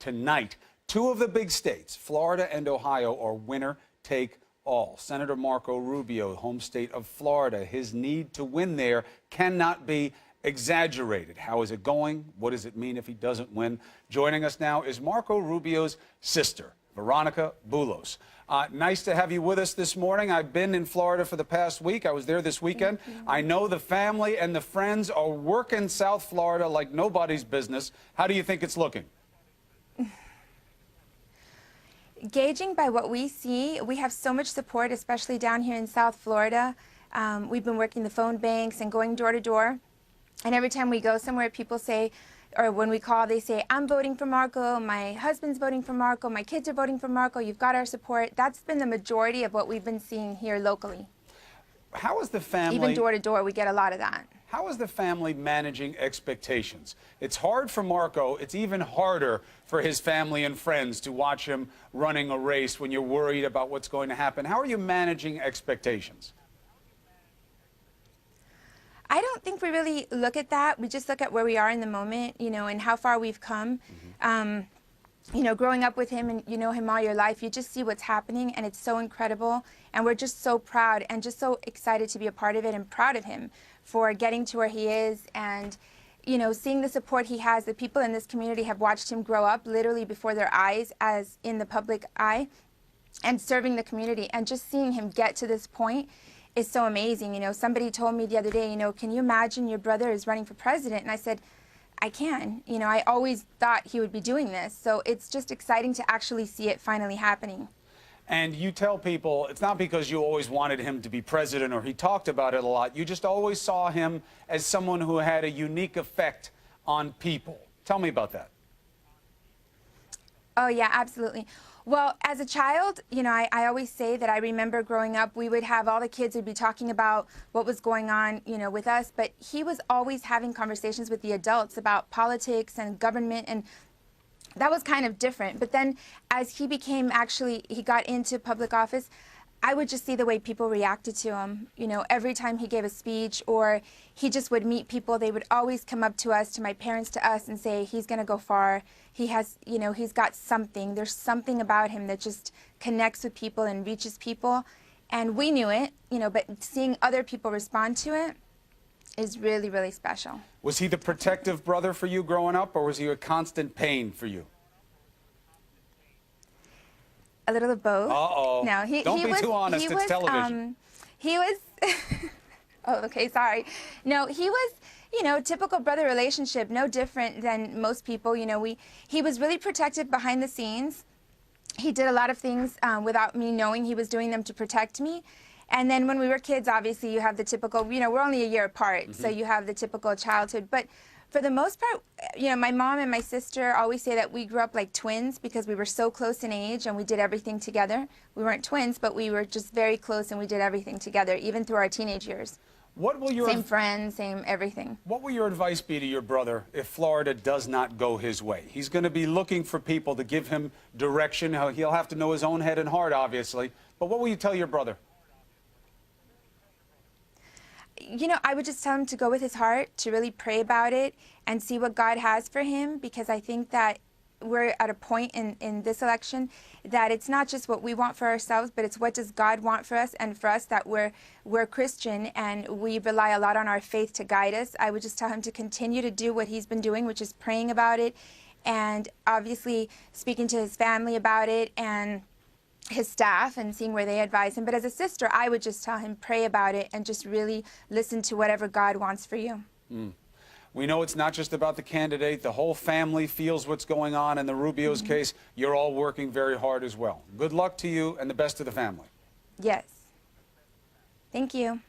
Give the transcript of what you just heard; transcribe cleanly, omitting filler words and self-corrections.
tonight. Two of the big states, Florida and Ohio, are winner take all. Senator Marco Rubio, home state of Florida, his need to win there cannot be exaggerated. How is it going? What does it mean if he doesn't win? Joining us now is Marco Rubio's sister, Veronica Boulos. Nice to have you with us this morning. I've been in Florida for the past week. I was there this weekend. I know the family and the friends are working South Florida like nobody's business. How do you think it's looking? Gauging by what we see, we have so much support, especially down here in South Florida. We've been working the phone banks and going door to door. And every time we go somewhere, people say, or when we call, they say, I'm voting for Marco, my husband's voting for Marco, my kids are voting for Marco, you've got our support. That's been the majority of what we've been seeing here locally. How is the family... Even door to door, we get a lot of that. How is the family managing expectations? It's hard for Marco. It's even harder for his family and friends to watch him running a race when you're worried about what's going to happen. How are you managing expectations? I don't think we really look at that. We just look at where we are in the moment, you know, and how far we've come. You know, growing up with him and you know him all your life, you just see what's happening and it's so incredible. And we're just so proud and just so excited to be a part of it and proud of him for getting to where he is and, you know, seeing the support he has. The people in this community have watched him grow up literally before their eyes as in the public eye and serving the community, and just seeing him get to this point is so amazing. You know, somebody told me the other day, you know, can you imagine your brother is running for president? And I said, I can. You know, I always thought he would be doing this. So it's just exciting to actually see it finally happening. And you tell people it's not because you always wanted him to be president or he talked about it a lot. You just always saw him as someone who had a unique effect on people. Tell me about that. Oh, yeah, absolutely. Well, as a child, you know, I always say that I remember growing up, we would have all the kids would be talking about what was going on, you know, with us. But he was always having conversations with the adults about politics and government, and that was kind of different. But then as he became he got into public office, I would just see the way people reacted to him. You know, every time he gave a speech or he just would meet people, they would always come up to us, to my parents, to us, and say, he's going to go far. He has, you know, he's got something. There's something about him that just connects with people and reaches people. And we knew it, you know, but seeing other people respond to it is really, really special. Was he the protective brother for you growing up, or was he a constant pain for you? A little of both. Uh-oh. No, Don't be too honest. It's television. He was... Oh, okay, sorry. No, he was, you know, typical brother relationship, no different than most people. You know, he was really protective behind the scenes. He did a lot of things without me knowing he was doing them to protect me. And then when we were kids, obviously, you have the typical, you know, we're only a year apart, so you have the typical childhood. But for the most part, you know, my mom and my sister always say that we grew up like twins because we were so close in age and we did everything together. We weren't twins, but we were just very close and we did everything together, even through our teenage years. What will your same friends, same everything. What will your advice be to your brother if Florida does not go his way? He's going to be looking for people to give him direction. He'll have to know his own head and heart, obviously. But what will you tell your brother? You know, I would just tell him to go with his heart, to really pray about it and see what God has for him, because I think that we're at a point in this election that it's not just what we want for ourselves, but it's what does God want for us, and for us that we're Christian and we rely a lot on our faith to guide us. I would just tell him to continue to do what he's been doing, which is praying about it and obviously speaking to his family about it and his staff and seeing where they advise him. But as a sister, I would just tell him, pray about it and just really listen to whatever God wants for you. We know it's not just about the candidate. The whole family feels what's going on. In the Rubio's case, you're all working very hard as well. Good luck to you and the best to the family. Yes. Thank you.